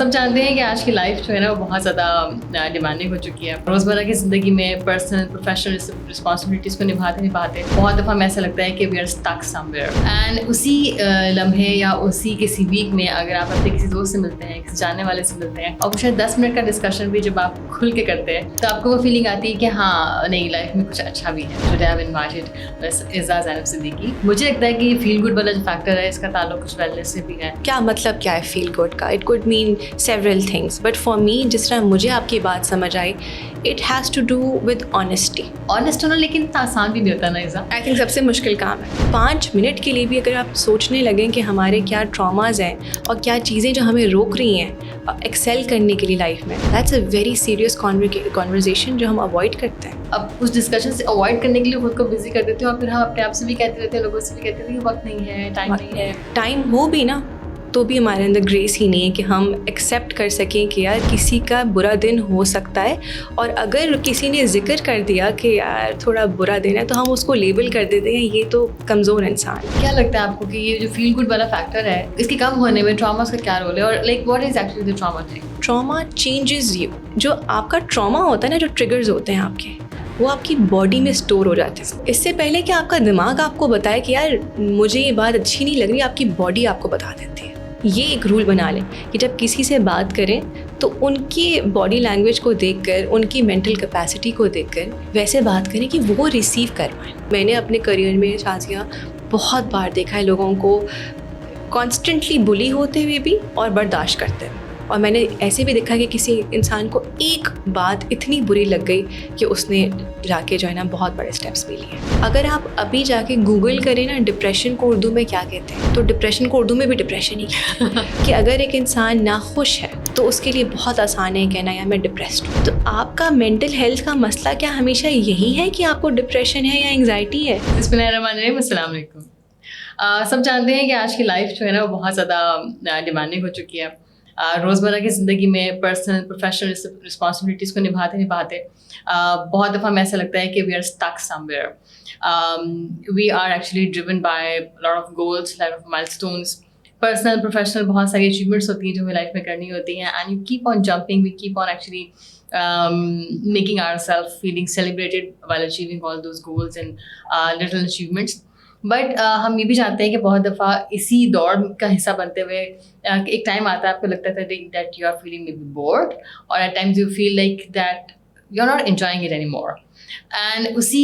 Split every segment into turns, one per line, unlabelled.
سب جانتے ہیں کہ آج کی لائف جو ہے نا وہ بہت زیادہ ڈیمانڈنگ ہو چکی ہے. روزمرہ کی زندگی میں پرسنل پروفیشنل رسپانسبلٹیز کو نبھاتے بہت دفعہ ہمیں ایسا لگتا ہے کہ we are stuck somewhere. And اسی لمحے یا اسی کسی ویک میں اگر آپ اپنے کسی دوست سے ملتے ہیں, کسی جاننے والے سے ملتے ہیں, اور شاید 10 منٹ کا ڈسکشن بھی جب آپ کھل کے کرتے ہیں تو آپ کو وہ فیلنگ آتی ہے کہ ہاں نہیں, لائف میں کچھ اچھا بھی ہے. ٹوڈے آئی ہیو انوائٹڈ مس اعزاز زینب صدیقی. مجھے لگتا ہے کہ فیل گڈ والا جو فیکٹر ہے اس کا تعلق کچھ ویلنس سے بھی ہے.
کیا مطلب کیا ہے فیل گڈ کا؟ It could mean several things, but for me جس طرح مجھے آپ کی بات سمجھ آئی, it has to do with honesty.
Honest ہونا لیکن اتنا آسان بھی نہیں ہوتا نا ایزا.
آئی تھنک سب سے مشکل کام ہے. 5 منٹ کے لیے بھی اگر آپ سوچنے لگیں کہ ہمارے کیا ٹراماز ہیں اور کیا چیزیں جو ہمیں روک رہی ہیں ایکسیل کرنے کے لیے لائف میں, that's a very serious conversation جو ہم اوائڈ کرتے ہیں.
اب اس ڈسکشن سے اوائڈ کرنے کے لیے خود کو بزی کر دیتے ہیں, اور پھر ہم اپنے آپ سے بھی کہتے رہتے ہیں, لوگوں سے بھی کہتے ہیں کہ وقت نہیں ہے, ٹائم نہیں ہے.
ٹائم ہو بھی نا تو بھی ہمارے اندر گریس ہی نہیں ہے کہ ہم ایکسیپٹ کر سکیں کہ یار کسی کا برا دن ہو سکتا ہے, اور اگر کسی نے ذکر کر دیا کہ یار تھوڑا برا دن ہے تو ہم اس کو لیبل کر دیتے ہیں یہ تو کمزور انسان.
کیا لگتا ہے آپ کو کہ یہ جو فیل گڈ والا فیکٹر ہے اس کے کم ہونے میں ٹراماز کا کیا رول ہے, اور like what is actually the trauma thing?
Trauma changes you. جو آپ کا ٹراما ہوتا ہے نا, جو ٹریگرز ہوتے ہیں آپ کے, وہ آپ کی باڈی میں اسٹور ہو جاتے ہیں. اس سے پہلے کہ آپ کا دماغ آپ کو بتائے کہ یار مجھے یہ بات اچھی نہیں لگ رہی, آپ کی باڈی آپ کو بتا دیتی ہے. یہ ایک رول بنا لیں کہ جب کسی سے بات کریں تو ان کی باڈی لینگویج کو دیکھ کر, ان کی مینٹل کیپیسٹی کو دیکھ کر ویسے بات کریں کہ وہ ریسیو کر پائیں. میں نے اپنے کریئر میں شازیہ بہت بار دیکھا ہے لوگوں کو کانسٹنٹلی بلی ہوتے ہوئے بھی اور برداشت کرتے ہوئے, اور میں نے ایسے بھی دیکھا کہ کسی انسان کو ایک بات اتنی بری لگ گئی کہ اس نے جا کے جو ہے نا بہت بڑے اسٹیپس بھی لیے. اگر آپ ابھی جا کے گوگل کریں نا ڈپریشن کو اردو میں کیا کہتے ہیں, تو ڈپریشن کو اردو میں بھی ڈپریشن ہی کہ اگر ایک انسان ناخوش ہے تو اس کے لیے بہت آسان ہے کہنا یا میں ڈپریسڈ ہوں. تو آپ کا مینٹل ہیلتھ کا مسئلہ کیا ہمیشہ یہی ہے کہ آپ کو ڈپریشن ہے یا انگزائٹی ہے؟
بسم اللہ الرحمن الرحیم. السلام علیکم. سب جانتے ہیں کہ آج کی لائف جو ہے نا وہ بہت زیادہ ڈیمانڈنگ ہو چکی ہے. روزمرہ کی زندگی میں پرسنل پروفیشنل رسپانسبلٹیز کو نبھاتے بہت دفعہ ہمیں ایسا لگتا ہے کہ we are stuck somewhere. We are actually driven by lot of goals, lot of milestones, personal professional بہت ساری اچیومنٹس ہوتی ہیں جو ہمیں لائف میں کرنی ہوتی ہیں. And you keep on jumping, we keep on actually making ourselves feeling celebrated while achieving all those goals and little achievements. But ہم یہ بھی جانتے ہیں کہ بہت دفعہ اسی دوڑ کا حصہ بنتے ہوئے ایک ٹائم آتا ہے آپ کو لگتا ہے that you are feeling maybe bored, اور at times you feel like that you are not enjoying it anymore. And اسی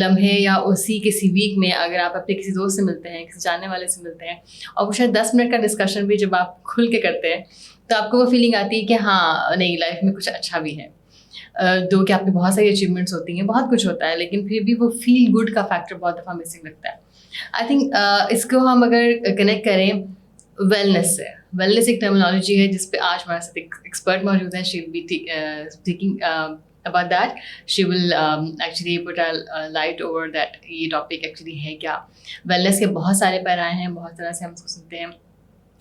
لمحے یا اسی کسی ویک میں اگر آپ اپنے کسی دوست سے ملتے ہیں, کسی جاننے والے سے ملتے ہیں, اور وہ شاید 10 منٹ کا ڈسکشن بھی جب آپ کھل کے کرتے ہیں تو آپ کو وہ فیلنگ آتی ہے کہ ہاں نہیں, لائف میں کچھ اچھا بھی ہے. دو کہ آپ کی بہت ساری اچیومنٹس ہوتی ہیں, بہت کچھ ہوتا ہے, لیکن پھر بھی وہ فیل گڈ کا فیکٹر بہت دفعہ مسنگ لگتا ہے. آئی تھنک اس کو ہم اگر کنیکٹ کریں ویلنس سے, ویلنس ایک ٹرمینالوجی ہے جس پہ آج ہمارے ساتھ ایک ایکسپرٹ موجود ہیں. She will be speaking about that. She will actually put a light over that یہ ٹاپک ایکچولی ہے کیا. ویلنس کے بہت سارے پیرائے ہیں, بہت طرح سے ہم اس کو سنتے ہیں,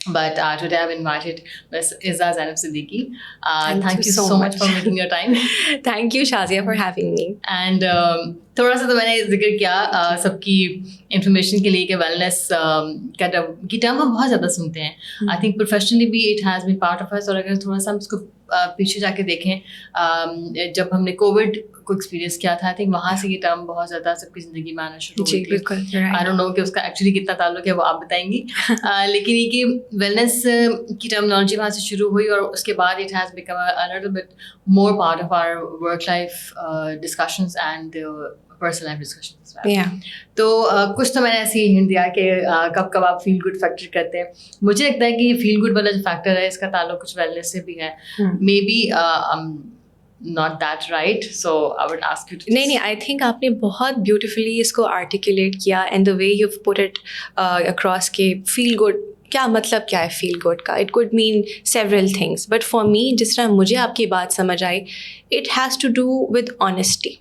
but today I've invited Ms. Izzaz Zainab Siddiqui. Thank you so much for making your time.
Thank you Shazia for having me.
And تھوڑا سا تو میں نے ذکر کیا سب کی انفارمیشن کے لیے کہ ویلنس کا ٹرم ہم بہت زیادہ سنتے ہیں. آئی تھنک پروفیشنلی بھی it has been part of us, اور اگر تھوڑا سا ہم اس کو پیچھے جا کے دیکھیں جب ہم نے کووڈ کو ایکسپیرینس کیا تھا, آئی تھنک وہاں سے یہ ٹرم بہت زیادہ سب کی زندگی میں آنا شروع ہوئی تھی. آئی ڈونٹ نو کہ اس کا ایکچولی کتنا تعلق ہے وہ آپ بتائیں گی, لیکن یہ کہ ویلنس کی ٹرمنالوجی وہاں سے شروع ہوئی, اور اس کے بعد it has become a little bit more part of our work life discussions and personal life discussions. تو کچھ تو میں نے ایسے ہی ہنٹ دیا کہ کب کب آپ فیل گڈ فیکٹر کرتے ہیں. مجھے لگتا ہے کہ یہ فیل گڈ والا جو فیکٹر ہے اس کا تعلق کچھ ویلنس سے بھی ہے. Maybe not that right, so I would ask you to
نہیں, I think آپ نے بہت بیوٹیفلی اس کو آرٹیکولیٹ کیا, and the way you've put it across کہ feel good کیا مطلب کیا ہے فیل گڈ کا. It could mean several things, but for me جس طرح مجھے آپ کی بات سمجھ آئی, it has to do with honesty.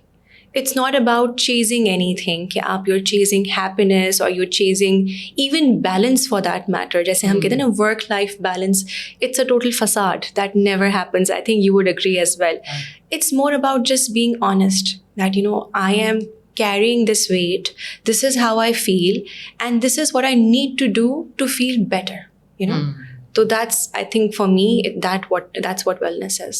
It's not about chasing anything کہ آپ you're chasing happiness or you're chasing even balance for that matter. جیسے ہم کہتے ہیں نا work life balance, it's a total facade that never happens. I think you would agree as well. It's more about just being honest that, you know, I am carrying this weight, this is how I feel, and this is what I need to do to feel better, you know. تو that's I think for me that's what wellness is.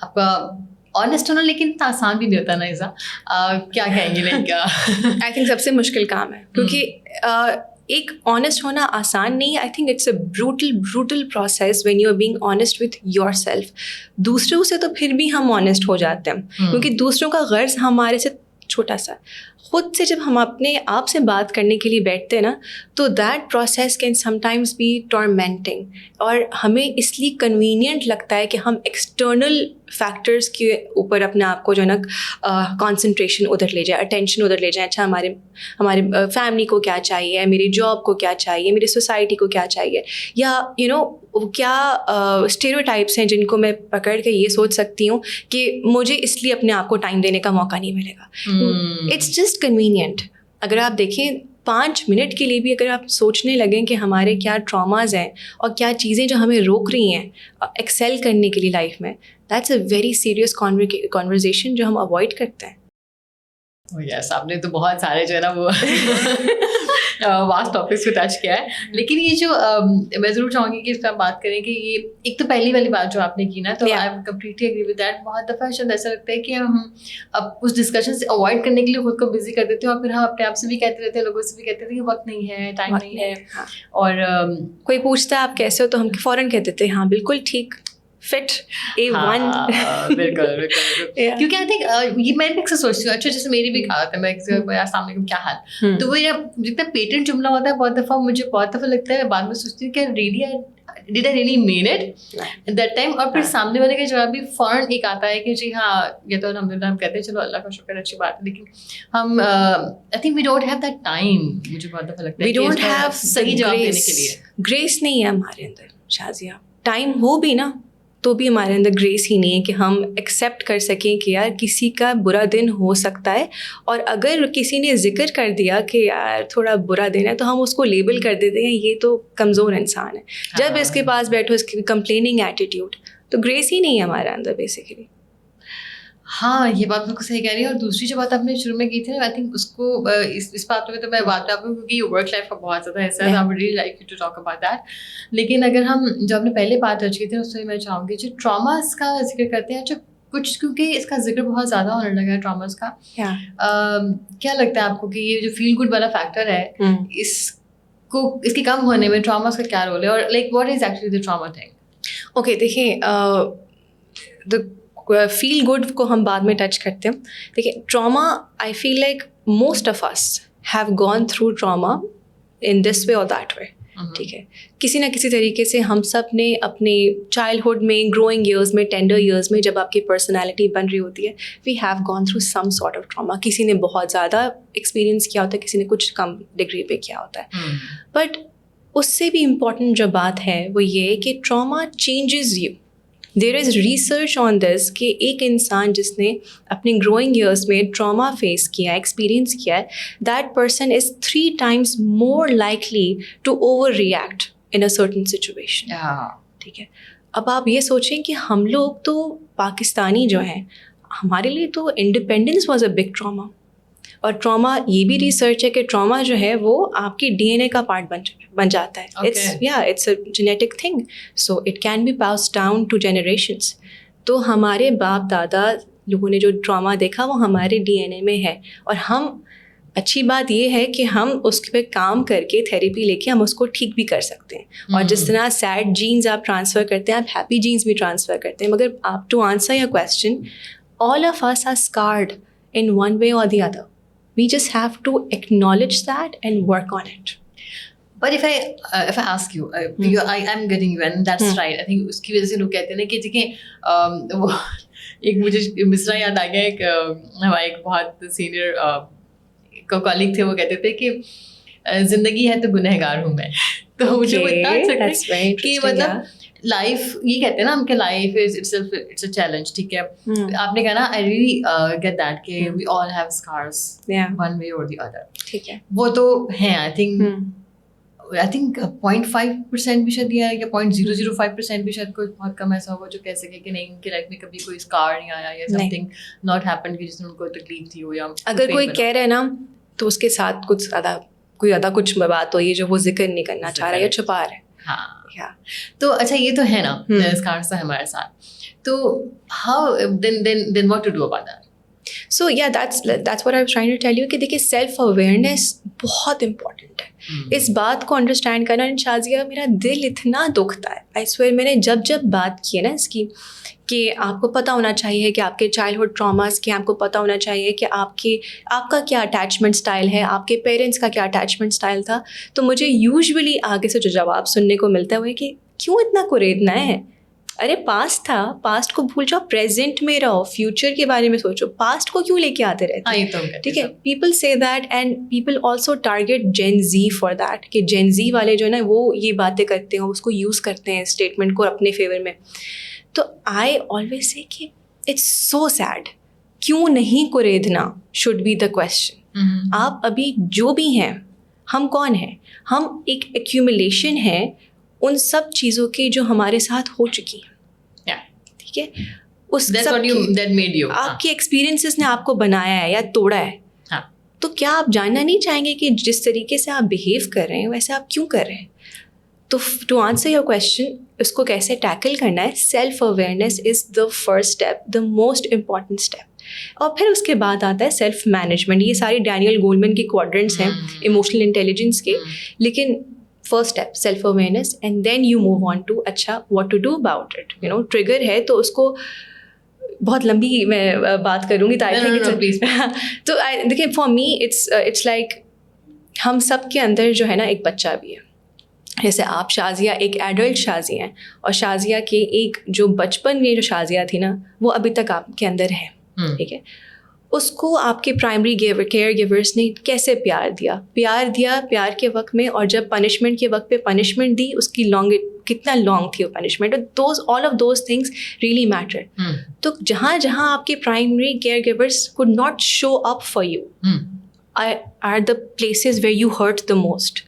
آپ کا honest ہونا لیکن اتنا آسان بھی نہیں ہوتا نا ایسا. کیا کہیں گے لائک
I think سب سے مشکل کام ہے کیونکہ ایک آنیسٹ ہونا آسان نہیں. I think it's a brutal process when you are being honest with yourself. دوسروں سے تو پھر بھی ہم آنیسٹ ہو جاتے ہیں کیونکہ دوسروں کا غرض ہمارے سے چھوٹا سا. خود سے جب ہم اپنے آپ سے بات کرنے کے لیے بیٹھتے ہیں نا تو that process can sometimes be tormenting, اور ہمیں اس لیے کنوینئنٹ لگتا ہے کہ ہم ایکسٹرنل فیکٹرس کے اوپر اپنے آپ کو جو ہے نا کانسنٹریشن ادھر لے جائیں, اٹینشن ادھر لے جائیں. اچھا ہمارے فیملی کو کیا چاہیے, میری جاب کو کیا چاہیے, میری سوسائٹی کو کیا چاہیے, یا کیا اسٹیریوٹائپس ہیں جن کو میں پکڑ کے یہ سوچ سکتی ہوں کہ مجھے اس لیے اپنے آپ کو ٹائم دینے کا موقع نہیں ملے گا. It's just convenient. اگر آپ دیکھیں 5 منٹ کے لیے بھی اگر آپ سوچنے لگیں کہ ہمارے کیا ٹراماز ہیں اور کیا چیزیں جو ہمیں روک رہی ہیں ایکسیل کرنے کے لیے لائف میں, that's a very serious conversation جو ہم اوائڈ کرتے ہیں.
یس, آپ نے تو بہت سارے جو ہے نا وہ واسٹ ٹاپکس کو ٹچ کیا ہے. لیکن یہ جو میں ضرور چاہوں گی کہ اس پہ آپ بات کریں کہ یہ ایک تو پہلی والی بات جو آپ نے کی نا, تو I am completely agree with that. بہت دفعہ شاید ایسا لگتا ہے کہ ہم اب اس ڈسکشن سے اوائڈ کرنے کے لیے خود کو بزی کر دیتے ہیں, اور پھر ہم اپنے آپ سے بھی کہتے رہتے ہیں, لوگوں سے بھی کہتے رہتے ہیں کہ وقت نہیں ہے, ٹائم نہیں ہے. اور
کوئی پوچھتا ہے آپ کیسے ہو تو ہم فوراً کہہ دیتے ہیں ہاں بالکل ٹھیک, فٹ A1.
بالکل کیونکہ آئی تھنک یہ میں بھی اکثر سوچتی ہوں. اچھا جیسے میری بھی کہا میں السلام علیکم کیا حال, تو وہ جتنا پیٹنٹ جملہ ہوتا ہے بہت دفعہ مجھے بہت دفعہ لگتا ہے, بعد میں سوچتی ہوں کہ did I really mean it at that time, اور پھر سامنے والے کا جواب بھی فوراً ایک آتا ہے کہ جی ہاں یہ تو الحمدللہ ہم کہتے ہیں چلو اللہ کا شکر اچھی بات ہے, لیکن ہم I think we don't have that time. مجھے بہت دفعہ لگتا ہے
We don't have
صحیح جواب دینے کے لیے
گریس نہیں ہے ہمارے اندر. شازیہ ٹائم ہو بھی نا تو بھی ہمارے اندر گریس ہی نہیں ہے کہ ہم ایکسیپٹ کر سکیں کہ یار کسی کا برا دن ہو سکتا ہے, اور اگر کسی نے ذکر کر دیا کہ یار تھوڑا برا دن ہے تو ہم اس کو لیبل کر دیتے ہیں یہ تو کمزور انسان ہے. جب اس کے پاس بیٹھو اس کی کمپلیننگ ایٹیٹیوڈ, تو گریس ہی نہیں ہے ہمارے اندر بیسیکلی.
ہاں یہ بات بالکل صحیح کہہ رہی ہے. اور دوسری جو بات آپ نے شروع میں کی تھی نا, آئی تھنک اس کو اس بات میں تو میں بات آپ کو, کیونکہ ورک لائف کا بہت زیادہ حصہ ہے, I would really like you to talk about that. لیکن اگر ہم جو آپ نے پہلے بات ٹچ کی تھی اس میں میں چاہوں گی جو ٹراماز کا ذکر کرتے ہیں, جو کچھ کیونکہ اس کا ذکر بہت زیادہ ہونے لگا ہے ٹراماز کا, کیا لگتا ہے آپ کو کہ یہ جو فیل گڈ والا فیکٹر ہے اس کے کم ہونے میں ٹراماز کا کیا رول ہے, اور like what is actually the trauma thing?
Okay دیکھیں, فیل گڈ کو ہم بعد میں ٹچ کرتے ہیں. دیکھیں trauma, I feel like most of us have gone through trauma in this way اور دیٹ وے. ٹھیک ہے, کسی نہ کسی طریقے سے ہم سب نے اپنے چائلڈہڈ میں, گروئنگ ایئرز میں, ٹینڈر ایئرز میں جب آپ کی پرسنالٹی بن رہی ہوتی ہے, we have gone through some sort of trauma. کسی نے بہت زیادہ ایکسپیرینس کیا ہوتا ہے, کسی نے کچھ کم ڈگری پہ کیا ہوتا ہے. بٹ اس سے بھی امپورٹنٹ جو بات ہے وہ یہ کہ trauma changes you. There is research on this کہ ایک انسان جس نے اپنے گروئنگ ایئرس میں ٹراما فیس کیا ہے, ایکسپیرینس کیا ہے, that person is 3 times more likely to overreact in a certain situation. ٹھیک ہے, اب آپ یہ سوچیں کہ ہم لوگ تو پاکستانی جو ہیں, ہمارے لیے تو independence was a big trauma. اور ٹراما یہ بھی ریسرچ ہے کہ ٹراما جو ہے وہ آپ کی ڈی این اے کا پارٹ بن جاتا ہے. It's a genetic thing, so it can be pass down to generations. تو ہمارے باپ دادا لوگوں نے جو ٹراما دیکھا وہ ہمارے ڈی این اے میں ہے, اور ہم اچھی بات یہ ہے کہ ہم اس پہ کام کر کے تھیراپی لے کے ہم اس کو ٹھیک بھی کر سکتے ہیں. اور جس طرح سیڈ جینز آپ ٹرانسفر کرتے ہیں, آپ ہیپی جینز بھی ٹرانسفر کرتے ہیں. مگر آپ to answer your question, all of us are scarred in one way or the other. We just have to acknowledge that and work on it.
But if I ask you, I'm getting you, and that's right. I think اس کی وجہ سے لوگ کہتے ہیں نا کہ دیکھیں وہ ایک مجھے مصرع یاد آ گیا, ایک ہمارے ایک بہت سینئر کالیگ تھے, وہ کہتے تھے کہ زندگی ہے تو گنہگار ہوں میں. تو مجھے وہ اتنا اچھا لگتا ہے کہ مطلب لائف یہ کہتے ہیں نا ہم کہ life is it's a challenge. ٹھیک ہے, آپ نے کہا نا آئی ریئلی گیٹ دیٹ کہ we all have scars one way or the other. ٹھیک ہے, وہ تو ہیں. آئی تھنک 0.5% بھی شاید یا 0.005% بھی شاید کوئی بہت کم ایسا ہوگا جو کہہ سکے کہ نہیں ان کی لائف میں کبھی کوئی اسکار نہیں آیا یا سم تھنگ ناٹ ہیپن کہ جس میں ان کو تکلیف تھی ہو. یا
اگر کوئی کہہ رہے نا تو اس کے ساتھ کچھ زیادہ کوئی زیادہ کچھ بات ہوئی ہے جو وہ ذکر نہیں کرنا چاہ رہا ہے یا چھپا رہا ہے.
ہاں تو اچھا یہ تو ہے نا اسکارس ہے ہمارے ساتھ, تو how then what to do about that?
So یا that's what I was trying to tell you کہ دیکھیے سیلف اویئرنیس بہت امپورٹنٹ ہے. اس بات کو انڈرسٹینڈ کرنا. شازیہ میرا دل اتنا دکھتا ہے, آئی سویئر میں نے جب بات کی ہے نا اس کی, کہ آپ کو پتہ ہونا چاہیے کہ آپ کے چائلڈہڈ ٹراماز کے, آپ کو پتہ ہونا چاہیے کہ آپ کا کیا اٹیچمنٹ اسٹائل ہے, آپ کے پیرنٹس کا کیا اٹیچمنٹ اسٹائل تھا. تو مجھے یوزولی آگے سے جو جواب سننے کو ملتا ہے وہ ہے کہ کیوں اتنا کوریدنا ہے, ارے پاسٹ تھا, پاسٹ کو بھول جاؤ, پریزنٹ میں رہو, فیوچر کے بارے میں سوچو, پاسٹ کو کیوں لے کے آتے رہتے. ٹھیک ہے, پیپل سے that and people also target Gen Z for that, کہ جین زی والے جو ہے نا وہ یہ باتیں کرتے ہیں, اس کو یوز کرتے ہیں اسٹیٹمنٹ کو اپنے فیور میں. تو آئی آلویز سے کہ اٹس سو سیڈ, کیوں نہیں کوریدنا شوڈ بی دا کویسچن. آپ ابھی جو بھی ہیں, ہم کون ہیں, ہم ایک ایکیومولیشن ہے ان سب چیزوں کی جو ہمارے ساتھ ہو چکی ہیں. ٹھیک ہے, اس آپ کے ایکسپیرئنسز نے آپ کو بنایا ہے یا توڑا ہے. تو کیا آپ جاننا نہیں چاہیں گے کہ جس طریقے سے آپ بہیو کر رہے ہیں ویسے آپ کیوں کر رہے ہیں. تو ٹو آنسر یور کویشچن, اس کو کیسے ٹیکل کرنا ہے, self awareness is the first step, the most important step. اور پھر اس کے بعد آتا ہے سیلف مینجمنٹ. یہ ساری ڈینیل گولمن کے کوادرنٹس ہیں ایموشنل انٹیلیجنس کے, لیکن first step self awareness, and then you move on to اچھا what to do about it. You know trigger ہے تو اس کو بہت لمبی میں بات کروں گی تو دیکھیے فار می اٹس لائک ہم سب کے اندر جو ہے نا ایک بچہ بھی ہے. جیسے آپ شازیہ ایک ایڈلٹ شازیہ ہیں, اور شازیہ کے ایک جو بچپن میں جو شازیہ تھی نا وہ ابھی تک آپ کے اندر ہے. ٹھیک ہے, اس کو آپ کے پرائمری کیئر گیورس نے کیسے پیار دیا پیار کے وقت میں, اور جب پنشمنٹ کے وقت پہ پنشمنٹ دی, اس کی کتنا لانگ تھی وہ punishment, all of those things really matter. تو جہاں آپ کے primary care givers could not show up for you are the places where you hurt the most.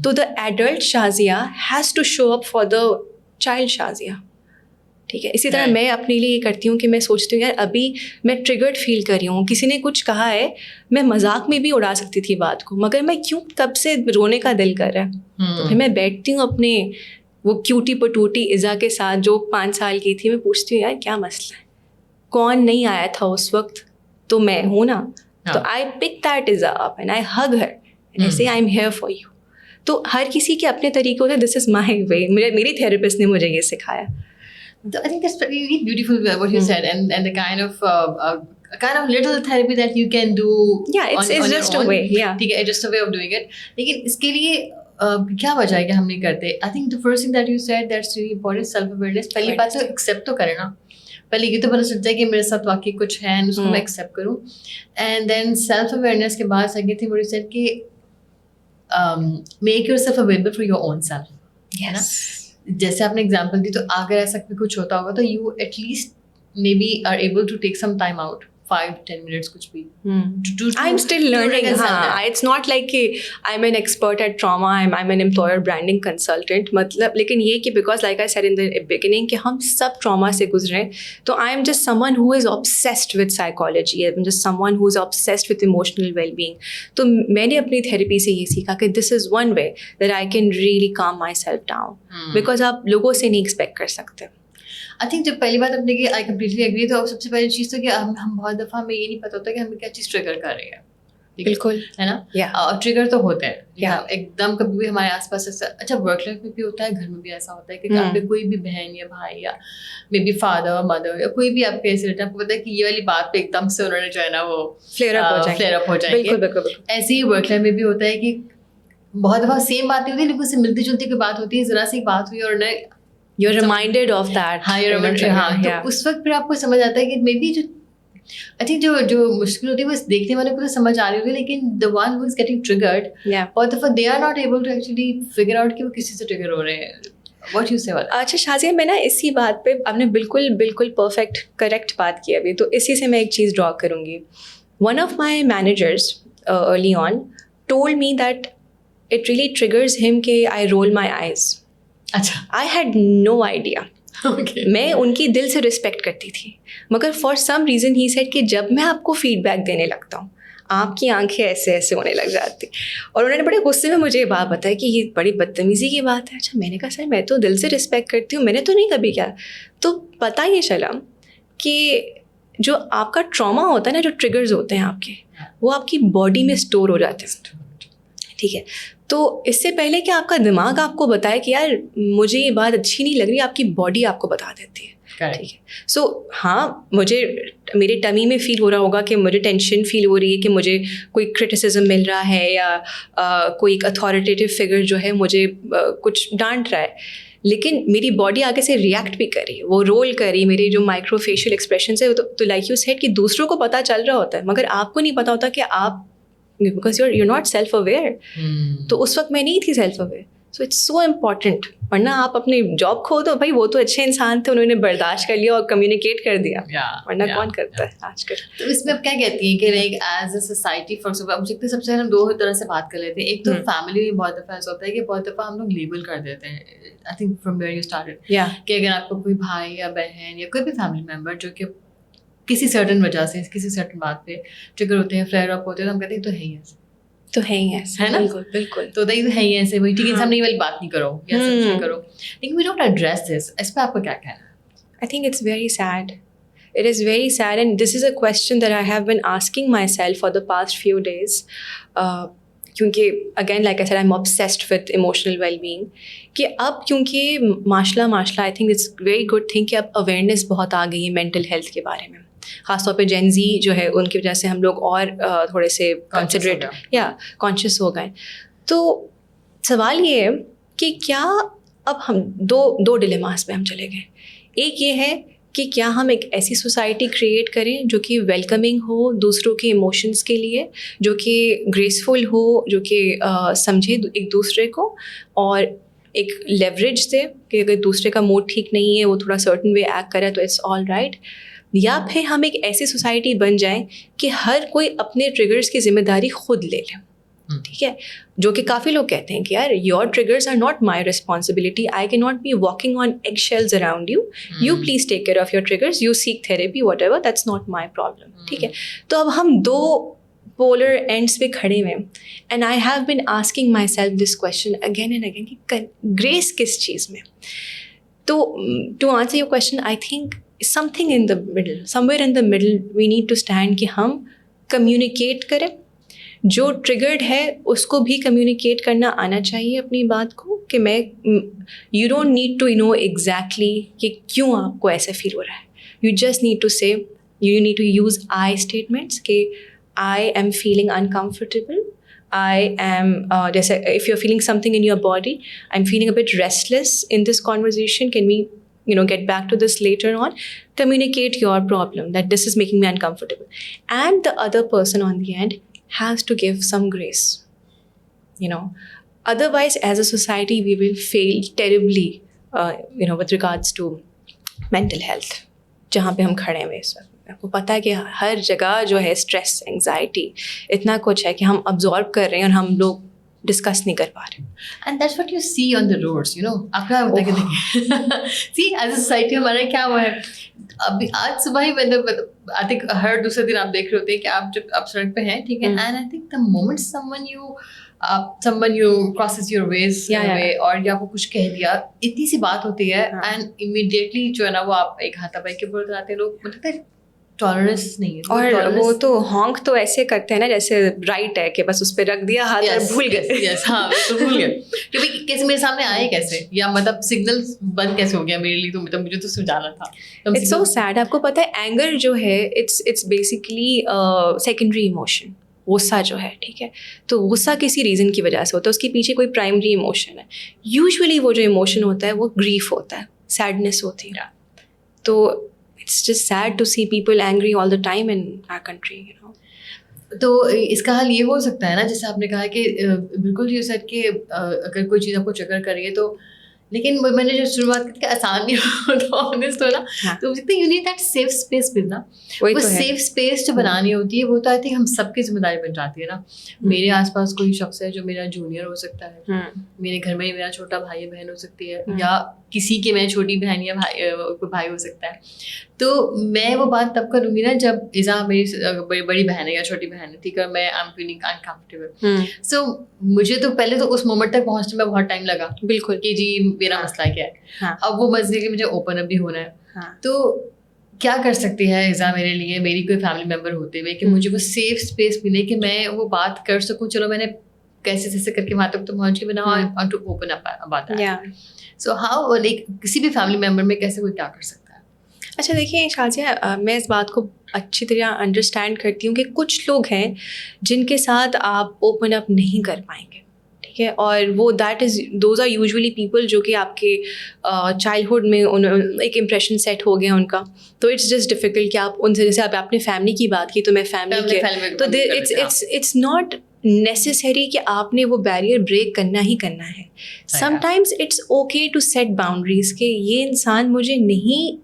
So the adult Shazia has to show up for the child Shazia. ٹھیک ہے, اسی طرح میں اپنے لیے یہ کرتی ہوں کہ میں سوچتی ہوں یار ابھی میں ٹریگرڈ فیل کر رہی ہوں, کسی نے کچھ کہا ہے, میں مذاق میں بھی اڑا سکتی تھی بات کو, مگر میں کیوں تب سے رونے کا دل کر رہا ہے. تو پھر میں بیٹھتی ہوں اپنے وہ کیوٹی پٹوٹی ایزا کے ساتھ جو 5 سال کی تھی, میں پوچھتی ہوں یار کیا مسئلہ ہے, کون نہیں آیا تھا اس وقت, تو میں ہوں نا. تو I pick that Iza up and I hug her and I say I'm here for you. تو ہر کسی کے اپنے طریقے ہوتے, this is my way. میری therapist نے مجھے یہ سکھایا.
I think that's really beautiful what you said, and the kind of little therapy that you can do.
Yeah, it's just a way. Yeah,
ٹھیک ہے, just a way of doing it. لیکن اس کے لیے کیا وجہ ہے کہ ہم نہیں کرتے. I think the first thing that you said that's really important, self awareness. پہلی بات تو accept تو کرے نا, پہلے یہ تو پتہ چلتا ہے کہ میرے ساتھ واقعی کچھ ہے, اس کو میں ایکسیپٹ کروں. اینڈ دین سیلف اویئرنیس کے بعد second thing what you said کہ make yourself available for your own self. ہے نا, جیسے آپ نے ایگزامپل دی, تو اگر ایسا کچھ ہوتا ہوگا تو you at least maybe are able to take some time out, 5-10 minutes کچھ بھی.
I'm still learning. It's not like I'm an expert at trauma, I'm an employer branding consultant. مطلب لیکن یہ کہ because like I said in the beginning کہ ہم سب trauma سے گزرے, تو I am just someone who is obsessed with psychology. I'm just someone who is obsessed with emotional well-being. تو میں نے اپنی تھیراپی سے یہ سیکھا کہ this is one way that I can really calm myself down. Because آپ لوگوں سے نہیں ایکسپیکٹ کر سکتے.
آئی تھنک جب پہلی بات اپنے کی آئی کمپلیٹلی ایگری, تو سب سے پہلی چیز تو کہ ہم بہت دفعہ ہمیں یہ نہیں پتا ہوتا کہ ہمیں کیا چیز ٹریگر کر رہی ہے.
بالکل
ہے نا, اور ٹریگر تو ہوتے ہیں ایک دم کبھی بھی ہمارے آس پاس ایسا. اچھا ورک لائف میں بھی ہوتا ہے, گھر میں بھی ایسا ہوتا ہے کہ آپ کے کوئی بھی بہن یا بھائی یا مے بی فادر مدر یا کوئی بھی آپ کے ایسے رہتے ہیں, آپ کو پتا ہے کہ یہ والی بات پہ ایک دم سے انہوں نے جو ہے نا وہ فلیئر اپ ہو جائیں گے. ایسے ہی ورک لائف میں بھی ہوتا ہے کہ بہت دفعہ سیم باتیں ہوتی ہے لیکن اس سے ملتی جلتی کوئی بات ہوتی ہے, ذرا سی بات ہوئی اور انہیں
you're reminded of that.
تو اس وقت پھر آپ کو سمجھ آتا ہے کہ مے بی جو آئی تھنک جو مشکل ہوتی ہے وہ دیکھنے والے کو تو سمجھ آ رہی ہوتی ہے, لیکن the one who is getting triggered بہت دفعہ they are not able to actually figure out کہ وہ کسی سے ٹریگر ہو رہے ہیں. What you say about that?
اچھا شازیہ, میں نا اسی بات پہ آپ نے بالکل پرفیکٹ کریکٹ بات کی ابھی, تو اسی سے میں ایک چیز ڈرا کروں گی. One of my managers early on told me that it really triggers him کہ I roll my eyes.
اچھا,
I had no idea. میں ان کی دل سے رسپیکٹ کرتی تھی, مگر for some reason he said کہ جب میں آپ کو فیڈ بیک دینے لگتا ہوں آپ کی آنکھیں ایسے ایسے ہونے لگ جاتی. اور انہوں نے بڑے غصے میں مجھے یہ بات بتائی کہ یہ بڑی بدتمیزی کی بات ہے. اچھا میں نے کہا سر میں تو دل سے رسپیکٹ کرتی ہوں, میں نے تو نہیں کبھی کیا. تو پتہ یہ چلا کہ جو آپ کا ٹراما ہوتا ہے نا, جو ٹریگرز ہوتے ہیں آپ کے, وہ آپ کی باڈی میں اسٹور ہو جاتے ہیں. ٹھیک ہے, تو اس سے پہلے کہ آپ کا دماغ آپ کو بتائے کہ یار مجھے یہ بات اچھی نہیں لگ رہی, آپ کی باڈی آپ کو بتا دیتی ہے. ٹھیک ہے, سو ہاں مجھے میرے ٹمی میں فیل ہو رہا ہوگا کہ مجھے ٹینشن فیل ہو رہی ہے کہ مجھے کوئی کرٹیسزم مل رہا ہے یا کوئی ایک اتھارٹیٹیو فگر جو ہے مجھے کچھ ڈانٹ رہا ہے, لیکن میری باڈی آگے سے ریئیکٹ بھی کر رہی ہے, وہ رول کر رہی, میرے جو مائکرو فیشیل ایکسپریشنس ہے تو لائک یو سیڈ کہ دوسروں کو پتہ چل رہا ہوتا ہے مگر آپ کو نہیں پتہ ہوتا کہ آپ, because you not self aware. تو اس وقت میں نہیں تھی self aware. So it's so important, ورنہ آپ اپنی جاب کھو دو, بھائی وہ تو اچھے انسان تھے, انہوں نے برداشت کر لیا اور کمیونیکیٹ کر دیا, ورنہ کون کرتا ہے آج کل.
تو اس میں آپ کیا کہتی ہیں کہ like as a society for example سب سے ہم دو طرح سے بات کر لیتے ہیں. ایک تو فیملی میں بہت دفعہ ایسا ہوتا ہے کہ بہت دفعہ ہم لوگ لیبل کر دیتے ہیں, I think from where you started, کہ اگر آپ کو کوئی بھائی یا بہن یا کوئی بھی فیملی ممبر جو کہ کسی سرٹن وجہ سے کسی سرٹن بات پہ ٹریگر ہوتے ہیں, فلیئر اپ ہوتے ہیں, تو ہم کہتے ہیں تو ہے ہی ایسے,
تو ہے ہی ایسے,
ہے نا,
بالکل
تو ہے ہی ایسے, وہی ٹھیک ہے سامنے والی بات نہیں کرو یا سب نہیں کرو. لیکن وی ڈونٹ ایڈریس دس. اس پہ آپ کا کیا کہنا ہے؟
I think it's very sad. It is very sad, and this is a question that I have been asking myself for the past few days. کیونکہ again like I said I'm obsessed with emotional well-being. کہ اب کیونکہ ماشاء اللہ I think it's very good thing کہ اب awareness بہت آ گئی ہے mental health کے بارے میں, خاص طور پہ جین زی جو ہے ان کی وجہ سے ہم لوگ اور تھوڑے سے کنسیڈریٹ یا کانشیس ہو گئے. تو سوال یہ ہے کہ کیا اب ہم دو ڈیلیماز پہ ہم چلے گئے. ایک یہ ہے کہ کیا ہم ایک ایسی سوسائٹی کریٹ کریں جو کہ ویلکمنگ ہو دوسروں کے ایموشنس کے لیے, جو کہ گریسفل ہو, جو کہ سمجھے ایک دوسرے کو اور ایک لیوریج دے کہ اگر دوسرے کا موڈ ٹھیک نہیں ہے, وہ تھوڑا سرٹن وے ایکٹ کرے تو اٹس آل رائٹ. یا پھر ہم ایک ایسی سوسائٹی بن جائیں کہ ہر کوئی اپنے ٹریگرز کی ذمہ داری خود لے لے. ٹھیک ہے, جو کہ کافی لوگ کہتے ہیں کہ یار your triggers are not my responsibility, I کی not be walking on eggshells around you, you please take care of your triggers, you seek therapy whatever, that's not my problem. ٹھیک ہے, تو اب ہم دو polar ends پہ کھڑے ہوئے ہیں. And I have been asking myself this question again and again کہ گریس کس چیز میں. تو to answer your question I think something in the middle, somewhere in the middle we need to stand کہ ہم communicate کریں. جو triggered ہے اس کو بھی کمیونیکیٹ کرنا آنا چاہیے اپنی بات کو, کہ میں you don't need to know exactly کہ کیوں آپ کو ایسا فیل ہو رہا ہے. You just need to say, you need to use I statements کہ I am feeling uncomfortable, I am جیسے if you're feeling something in your body, I'm feeling a bit restless in this conversation, can we get back to this later on? Communicate your problem that this is making me uncomfortable, and the other person on the end has to give some grace. Otherwise as a society we will fail terribly with regards to mental health. جہاں پہ ہم کھڑے ہوئے اس وقت آپ کو پتہ ہے کہ ہر جگہ جو ہے اسٹریس, انگزائٹی, اتنا کچھ ہے کہ ہم ابزارب کر رہے ہیں اور ہم لوگ ڈسکس نہیں کر پا رہے.
And that's what you see on the roads. آپ کیا ہوتا ہے کہ دیکھیں سی ایز اے سوسائٹی ہمارا کیا ہوا ہے. ابھی آج صبح ہی آئی تھنک ہر دوسرے دن آپ دیکھ رہے ہوتے ہیں کہ آپ جب آپ سڑک پہ ہیں, ٹھیک ہے, and I think the moment someone you crosses your ways اور یا وہ کچھ کہہ دیا, اتنی سی بات ہوتی ہے اینڈ امیڈیٹلی جو ہے نا وہ آپ ایک ہاتھا پائی کے اوپر آتے ہیں لوگ, مطلب ٹالرنس نہیں ہے.
اور وہ تو ہانک تو ایسے کرتے ہیں نا جیسے رائٹ ہے کہ بس اس پہ رکھ دیا ہاتھ اور بھول گئے.
ہاں بھول گئے کہ بھائی کیسے میرے سامنے آئے کیسے, یا مطلب سگنل بند کیسے ہو گیا میرے لیے, تو مطلب مجھے تو سمجھانا تھا.
It's so sad. آپ کو پتہ ہے اینگر جو ہے اٹس بیسکلی سیکنڈری ایموشن. غصہ جو ہے, ٹھیک ہے, تو غصہ کسی ریزن کی وجہ سے ہوتا ہے, اس کے پیچھے کوئی پرائمری ایموشن ہے. یوزولی وہ جو ایموشن ہوتا ہے وہ گریف ہوتا ہے, سیڈنس ہوتی ہے. تو it's just sad to see people angry all the time in our country.
تو اس کا حل یہ ہو سکتا ہے نا, جیسے آپ نے کہا کہ بالکل یہ سیٹ کہ اگر کوئی چیز آپ کو ٹریگر کر رہی ہے تو لیکن وہ میں نے جو شروعات کی کہ آسان نہیں ہوتا آنیسٹ ہونا, تو مجھے you need that safe space ملنا. وہ سیف اسپیس جو بنانی ہوتی ہے وہ تو آئی تھنک ہم سب کی ذمہ داری بن جاتی ہے نا. میرے آس پاس کوئی شخص ہے جو میرا جونیئر ہو سکتا ہے, میرے گھر میں میرا چھوٹا بھائی بہن ہو سکتی ہے, یا کسی کی میں چھوٹی بہن یا بھائی ہو سکتا ہے. تو میں وہ بات تب کروں گی نا جب ایزا میری بڑی بہن ہے یا چھوٹی بہن ہے, ٹھیک ہے, میں آئی ایم فیلنگ انکمفرٹیبل. سو مجھے تو پہلے تو اس مومنٹ تک پہنچنے میں بہت ٹائم لگا, بالکل, کہ جی میرا مسئلہ کیا ہے. اب وہ مسئلے کے مجھے اوپن اپ بھی ہونا ہے. تو کیا کر سکتی ہے ایزا میرے لیے, میری کوئی فیملی ممبر ہوتے ہوئے, کہ مجھے وہ سیف اسپیس ملے کہ میں وہ بات کر سکوں. چلو میں نے کیسے جیسے کر کے وہاں تک تو پہنچ کے بنا ٹو اوپن اپ بات ہے. سو ہاؤ لائک کسی بھی فیملی ممبر میں کیسے کوئی کیا کر سکتا ہے.
اچھا دیکھیے شازیہ, میں اس بات کو اچھی طرح انڈرسٹینڈ کرتی ہوں کہ کچھ لوگ ہیں جن کے ساتھ آپ اوپن اپ نہیں کر پائیں گے, ٹھیک ہے, اور وہ دوز آر یوزولی پیپل جو کہ آپ کے چائلڈہڈ میں ایک امپریشن سیٹ ہو گیا ان کا, تو اٹس جسٹ ڈیفیکلٹ کہ آپ ان سے, جیسے آپ نے فیملی کی بات کی تو میں فیملی کے, تو اٹس ناٹ نیسسری کہ آپ نے وہ بیریئر بریک کرنا ہی کرنا ہے. Sometimes it's okay to set boundaries کہ یہ انسان مجھے نہیں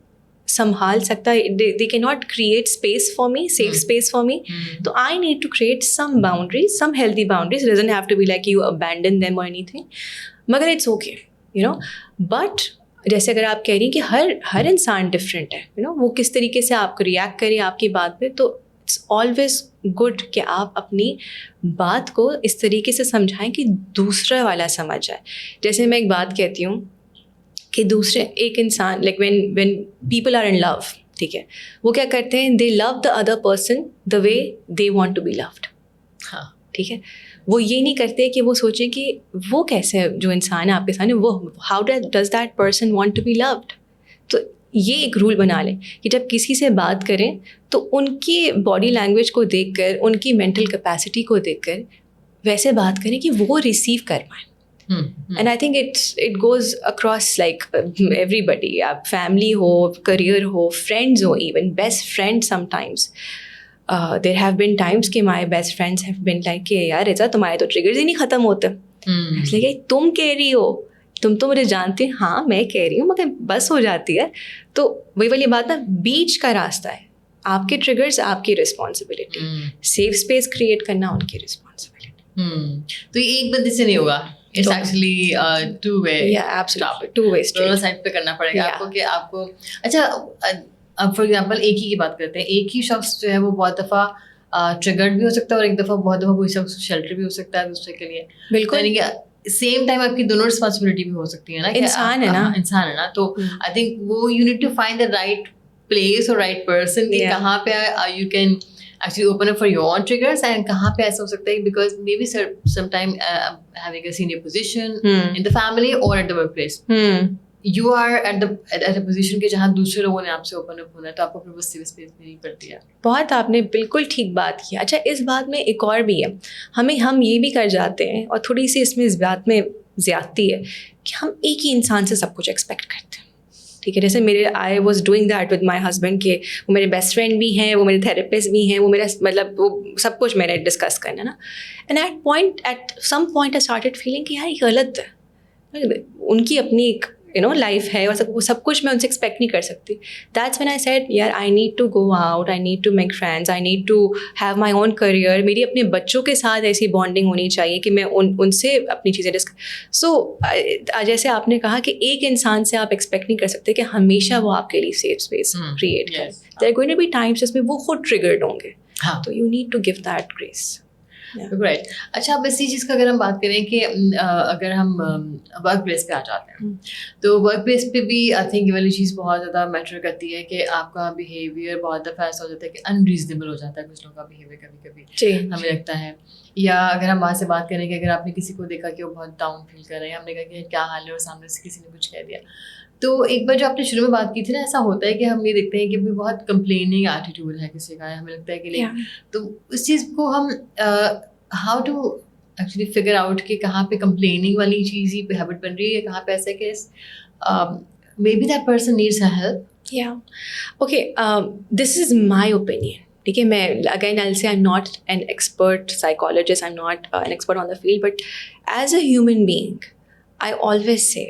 سنبھال سکتا, they cannot create space for me, safe space for me. So I need to create some boundaries, some healthy boundaries. It doesn't have to be like you abandon them or anything. Magar it's okay, you know. But جیسے اگر آپ کہہ رہی ہیں کہ ہر انسان different ہے, you know, وہ کس طریقے سے آپ کو ریئیکٹ کرے آپ کی بات پہ, تو اٹس آلویز گڈ کہ آپ اپنی بات کو اس طریقے سے سمجھائیں کہ دوسرا والا سمجھ جائے. جیسے میں ایک بات کہتی ہوں کہ ایک انسان like when people are in love, ٹھیک ہے, وہ کیا کرتے ہیں, they love the other person the way they want to be loved. ہاں, ٹھیک ہے, وہ یہ نہیں کرتے کہ وہ سوچیں کہ وہ کیسے جو انسان ہے آپ کے سامنے, وہ how does that person want to be loved. تو یہ ایک رول بنا لیں کہ جب کسی سے بات کریں تو ان کی باڈی لینگویج کو دیکھ کر, ان کی مینٹل کیپیسٹی کو دیکھ کر ویسے بات کریں کہ وہ ریسیو کر پائیں. And I think it goes across like everybody. آپ family who, career who, friends who, even best friends sometimes. There have been times کہ my best friends have been like کہ یار ایسا تمہارے تو ٹریگرز ہی نہیں ختم ہوتے. اس لیے کہ تم کہہ رہی ہو, تم تو مجھے جانتی ہیں, ہاں میں کہہ رہی ہوں, مگر بس ہو جاتی ہے. تو وہی والی بات نا, بیچ کا راستہ ہے. آپ کے ٹریگرز آپ کی رسپانسبلٹی, سیف اسپیس کریٹ کرنا ان کی رسپانسبلٹی.
تو یہ ایک بندے سے نہیں ہوگا, it's actually two way.
Yeah, absolutely. Two way street.
دونوں سائڈ پہ کرنا پڑے گا آپ کو کہ آپ کو. اچھا, اب فار ایگزامپل ایک ہی کی بات کرتے ہیں, ایک ہی شخص جو ہے وہ بہت دفعہ ٹریگرڈ بھی ہو سکتا ہے, اور ایک دفعہ بہت دفعہ کوئی شخص شیلٹر بھی ہو سکتا ہے دوسرے کے لیے. بالکل, یعنی کہ سیم ٹائم آپ کی دونوں رسپانسبلٹی بھی ہو سکتی ہے نا, انسان ہے نا. تو آئی تھنک وہ you need to find the right place اور رائٹ پرسن کہ کہاں پہ you can actually open up for your own triggers, and kahan pe aisa ho sakta hai because maybe sometime having a senior position in the family or at the workplace, you are at a position کہ جہاں دوسرے لوگوں نے آپ سے open up ہونا ہے, تو آپ کو پھر وہ سیو اسپیس نہیں پڑتی ہے.
بہت آپ نے بالکل ٹھیک بات کی. اچھا, اس بات میں ایک اور بھی ہے, ہم یہ بھی کر جاتے ہیں, اور تھوڑی سی اس میں اس بات میں زیادتی ہے کہ ہم ایک ہی انسان سے سب کچھ ایکسپیکٹ کرتے ہیں. ٹھیک ہے, جیسے I was doing that with my husband کہ وہ میرے بیسٹ فرینڈ بھی ہیں, وہ میرے تھراپسٹ بھی ہیں, وہ میرا مطلب وہ سب کچھ میں نے ڈسکس کرنا نا. And at some point I started feeling کہ یار یہ غلط ہے, ان کی اپنی ایک لائف ہے, اور سب کچھ میں ان سے ایکسپیکٹ نہیں کر سکتی. دیٹس وین آئی سیڈ یار I need to go out, I need to make friends, I need to have my own career. میری اپنے بچوں کے ساتھ ایسی بانڈنگ ہونی چاہیے کہ میں ان سے اپنی چیزیں سو جیسے آپ نے کہا کہ ایک انسان سے آپ ایکسپیکٹ نہیں کر سکتے کہ ہمیشہ وہ آپ کے لیے سیف اسپیس کریٹ کرے. They're going to be times جس میں وہ خود ٹریگرڈ ہوں گے, تو you need to give that grace.
Right. اچھا, اب اسی چیز کا اگر ہم بات کریں کہ اگر ہم ورک پلیس پہ آ جاتے ہیں, تو ورک پلیس پہ بھی آئی تھنک یہ والی چیز بہت زیادہ میٹر کرتی ہے کہ آپ کا بیہیویئر بہت دفعہ ایسا ہو جاتا ہے کہ انریزنیبل ہو جاتا ہے کچھ لوگوں کا بیہیویئر کبھی کبھی ہمیں لگتا ہے. یا اگر ہم وہاں سے بات کریں کہ اگر آپ نے کسی کو دیکھا کہ وہ بہت ڈاؤن فیل کر رہے ہیں, ہم نے کہا کہ کیا حال ہے, اور سامنے سے کسی نے کچھ کہہ دیا, تو ایک بار جو آپ نے شروع میں بات کی تھی نا, ایسا ہوتا ہے کہ ہم یہ دیکھتے ہیں کہ بہت کمپلیننگ ایٹیٹیوڈ ہے کسی کا, ہمیں لگتا ہے کہ نہیں, تو اس چیز کو ہم how to actually figure out کہ کہاں پہ کمپلیننگ والی چیز ہی ہیبٹ بن رہی ہے, کہاں پہ ایسا کہ may be that person needs help.
یا okay, this is my opinion. ٹھیک ہے, میں again I say I am not an expert psychologist, I am not an expert on the field, but as a human being I always say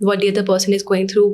what the other person is going through,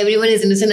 everyone is innocent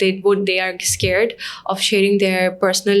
they are scared of sharing their personal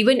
even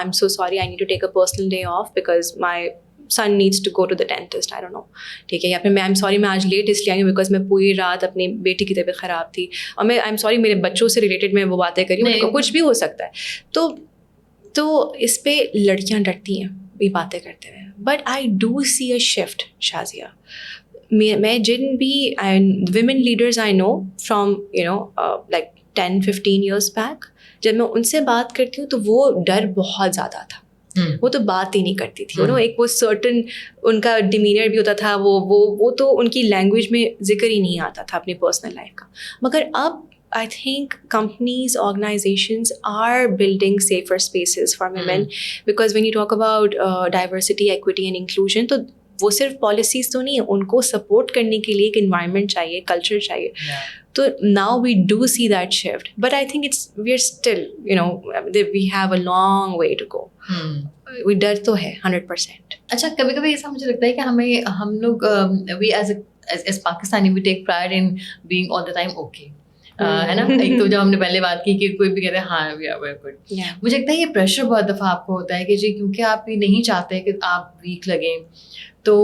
I'm so sorry, I need to take a personal day off because my son needs to go to the dentist, I don't know, ٹھیک ہے, یا پھر میں I'm sorry میں آج let us لیے آئی ہوں because میں پوری رات اپنی بیٹی کی طبیعت خراب تھی, اور میں I'm sorry میرے بچوں سے ریلیٹڈ میں وہ باتیں کری ہوں, کچھ بھی ہو سکتا ہے. تو اس پہ لڑکیاں ڈرتی ہیں یہ باتیں کرتے ہوئے. But I do see a shift Shazia, میں جن بھی women leaders I know from like 10-15 years back, جب میں ان سے بات کرتی ہوں تو وہ ڈر بہت زیادہ تھا, وہ تو بات ہی نہیں کرتی تھی, ایک وہ سرٹن ان کا ڈیمینر بھی ہوتا تھا, وہ تو ان کی لینگویج میں ذکر ہی نہیں آتا تھا اپنی پرسنل لائف کا. مگر اب I think companies, organizations are building safer spaces for women because when you talk about diversity, equity and inclusion, تو وہ صرف پالیسیز تو نہیں ہیں, ان کو سپورٹ کرنے کے لیے ایک انوائرمنٹ چاہیے, کلچر چاہیے. تو now we do see that shift, but I think we're still, we have a long way to go. we ڈر تو ہے 100%.
اچھا, کبھی کبھی ایسا مجھے لگتا ہے کہ ہم لوگ we as Pakistani we take pride in being all the time okay, ہے نا. ایک تو جو ہم نے پہلے بات کی کہ کوئی بھی کہتے ہیں ہاں وی آر ویری گڈ, مجھے لگتا ہے یہ پریشر بہت دفعہ آپ کو ہوتا ہے کہ جی کیونکہ آپ یہ نہیں چاہتے کہ آپ ویک لگیں, تو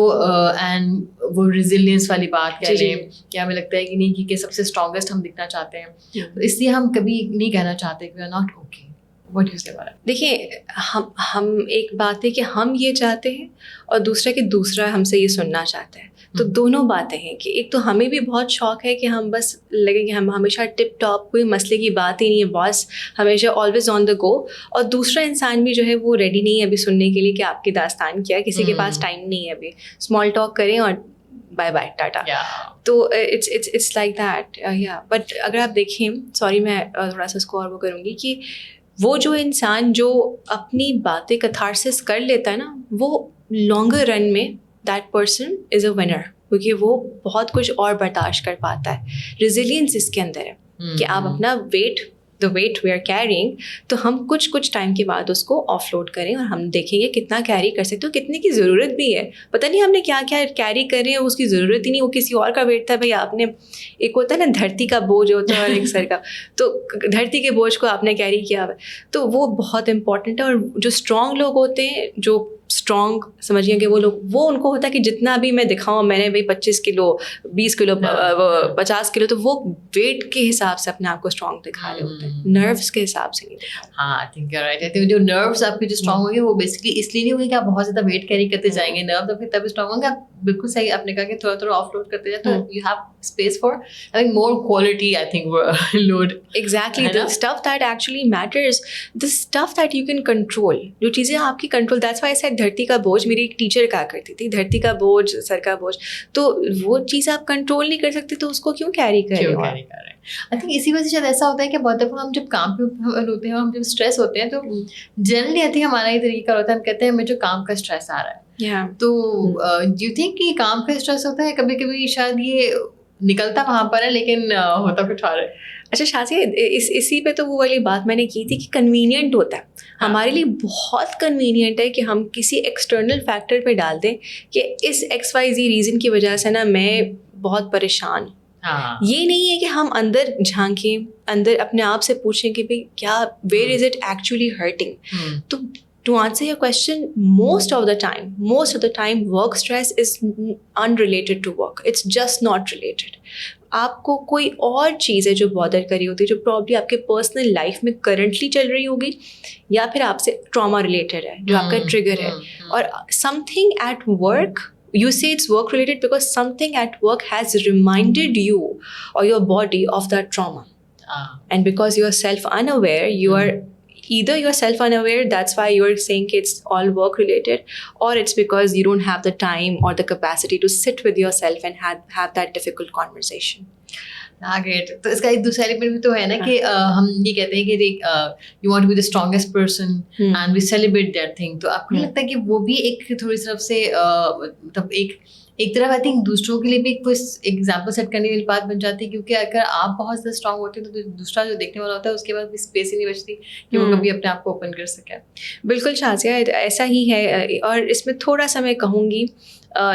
اینڈ وہ ریزیلینس والی بات کہہ لیں کہ ہمیں لگتا ہے کہ نہیں کہ سب سے اسٹرانگسٹ ہم دکھنا چاہتے ہیں, تو اس لیے ہم کبھی نہیں کہنا چاہتے کہ we are not okay. What you say بات؟
دیکھیے ہم ایک بات ہے کہ ہم یہ چاہتے ہیں اور دوسرا کہ دوسرا ہم سے یہ سننا چاہتا ہے, تو دونوں باتیں ہیں کہ ایک تو ہمیں بھی بہت شوق ہے کہ ہم بس لگیں کہ ہم ہمیشہ ٹپ ٹاپ, کوئی مسئلے کی بات ہی نہیں ہے باس, ہمیشہ آلویز آن دا گو, اور دوسرا انسان بھی جو ہے وہ ریڈی نہیں ہے ابھی سننے کے لیے کہ آپ کی داستان کیا ہے, کسی کے پاس ٹائم نہیں ہے ابھی, اسمال ٹاک کریں اور بائے بائے ٹاٹا. تو it's like that. Yeah but اگر آپ دیکھیں, سوری میں تھوڑا سا اس کو اور وہ کروں گی, کہ وہ جو انسان جو اپنی باتیں کتھارسس کر لیتا ہے نا, وہ لانگر رن میں that person is a winner, کیونکہ وہ بہت کچھ اور برداشت کر پاتا ہے. ریزیلینس اس کے اندر ہے کہ آپ اپنا دا ویٹ وی آر کیرینگ, تو ہم کچھ ٹائم کے بعد اس کو آف لوڈ کریں اور ہم دیکھیں گے کتنا کیری کر سکتے ہو, کتنے کی ضرورت بھی ہے. پتہ نہیں ہم نے کیا کیا کیری کر رہے ہیں, اس کی ضرورت ہی نہیں, وہ کسی اور کا ویٹ تھا. بھائی آپ نے, ایک ہوتا ہے نا دھرتی کا بوجھ ہوتا ہے اور ایک سر کا, تو دھرتی کے بوجھ کو آپ نے کیری کیا ہوا, تو وہ بہت امپورٹنٹ ہے. اور جو اسٹرانگ لوگ ہوتے ہیں, جو اسٹرانگ سمجھیے کہ وہ لوگ, وہ ان کو ہوتا ہے کہ جتنا بھی میں دکھاؤں, میں نے بھائی 25 کلو 20 کلو 50 کلو, تو وہ ویٹ کے حساب سے اپنے آپ کو اسٹرانگ دکھا رہے ہوتے ہیں, نروس کے حساب سے نہیں دکھا.
ہاں I think you are right. I think جو نروس آپ کے جو اسٹرانگ ہوں گے وہ بیسکلی اس لیے نہیں ہوگی کہ آپ بہت زیادہ ویٹ کیری کرتے جائیں گے, نروس آپ کے تب اسٹرانگ ہوں گے. آپ بالکل صحیح آپ نے کہا کہ تھوڑا تھوڑا آف لوڈ کرتے جائیں, تو you have space for I think more quality I think load.
Exactly, the stuff that actually matters, the stuff that you can control, جو چیزیں آپ کی control. That's why I said دھرتی کا بوجھ, میری ایک ٹیچر کہا کرتی تھی دھرتی کا بوجھ, سر کا بوجھ, تو وہ چیز آپ کنٹرول نہیں کر سکتے, تو اس کو کیوں کیری کر رہے ہو.
آئی تھنک اسی وجہ سے شاید ایسا ہوتا ہے کہ بہت دفعہ ہم جب کام پہ ہوتے ہیں, ہم جب اسٹریس ہوتے ہیں, تو جنرلی آئی تھنک ہمارا یہ طریقہ ہوتا ہے, ہم کہتے ہیں ہمیں جو کام کا اسٹریس آ رہا ہے. تو ڈو یو تھنک کہ کام کا اسٹریس ہوتا ہے کبھی کبھی, شاید یہ نکلتا وہاں پر ہے لیکن ہوتا کچھ اور ہے.
اچھا شازیہ, اسی پہ تو وہ والی بات میں نے کی تھی کہ کنوینئنٹ ہوتا ہے ہمارے لیے, بہت کنوینئنٹ ہے کہ ہم کسی ایکسٹرنل فیکٹر پہ ڈال دیں کہ اس XYZ ریزن کی وجہ سے نا میں بہت پریشان. یہ نہیں ہے کہ ہم اندر جھانکیں, اندر اپنے آپ سے پوچھیں کہ بھائی کیا, where is it actually hurting. تو to answer your question, most of the time work stress is unrelated to work. It's just not related. آپ کو کوئی اور چیز ہے جو بادر کری ہوتی ہے, جو پرابلی آپ کے پرسنل لائف میں کرنٹلی چل رہی ہوگی, یا پھر آپ سے ٹراما ریلیٹڈ ہے جو آپ کا ٹریگر ہے, اور something at work. You say it's work related because something at work has reminded you or your body of that trauma. And because you are self-unaware, either you're self-unaware, that's why you're saying it's all work related, or it's because you don't have the time or the capacity to sit with yourself and have that difficult conversation.
Great. تو اس کا ایک دوسرا element بھی تو ہے نا کہ ہم یہ کہتے ہیں کہ you want to be the strongest person and we celebrate that thing. تو آپ کو نہیں لگتا ہے کہ وہ بھی ایک تھوڑی طرف سے مطلب ایک طرف آئی تھنک دوسروں کے لیے بھی کوئی ایگزامپل سیٹ کرنے والی بات بن جاتی ہے, کیونکہ اگر آپ بہت زیادہ اسٹرانگ ہوتے ہیں تو دوسرا جو دیکھنے والا ہوتا ہے اس کے بعد بھی اسپیس ہی نہیں بچتی کہ وہ کبھی اپنے آپ کو اوپن کر سکے.
بالکل شازیہ, ایسا ہی ہے. اور اس میں تھوڑا سا میں کہوں گی,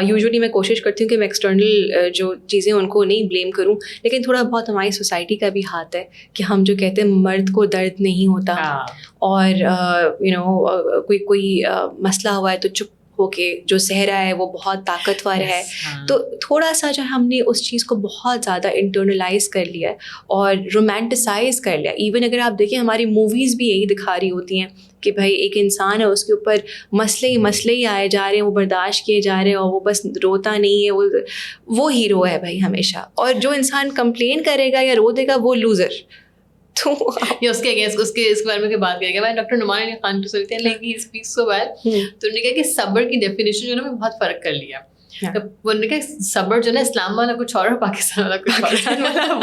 یوزلی میں کوشش کرتی ہوں کہ میں ایکسٹرنل جو چیزیں ان کو نہیں بلیم کروں, لیکن تھوڑا بہت ہماری سوسائٹی کا بھی ہاتھ ہے کہ ہم جو کہتے ہیں مرد کو درد نہیں ہوتا, اور کوئی مسئلہ ہوا ہے تو چپ ہو کے جو صحرا ہے وہ بہت طاقتور ہے. تو تھوڑا سا جو ہم نے اس چیز کو بہت زیادہ انٹرنلائز کر لیا ہے اور رومانٹیسائز کر لیا. ایون اگر آپ دیکھیں ہماری موویز بھی یہی دکھا رہی ہوتی ہیں کہ بھائی ایک انسان ہے, اس کے اوپر مسئلے ہی آئے جا رہے ہیں, وہ برداشت کیے جا رہے ہیں اور وہ بس روتا نہیں ہے, وہ ہیرو ہے بھائی ہمیشہ. اور جو انسان کمپلین کرے گا یا رو دے گا وہ لوزر. تو
اس کے اگینسٹ اس کے بارے میں بات کرے گا. میں ڈاکٹر نعمان علی خان کو سنتے ہیں لیکن ہی اسپیکس سو ویل. تو انہوں نے کہا کہ صبر کی ڈیفینیشن جو ہے نا میں بہت فرق کر لیا. وہ نے کہا صبر جو ہے نا اسلام والا کچھ اور ہے, پاکستان والا کچھ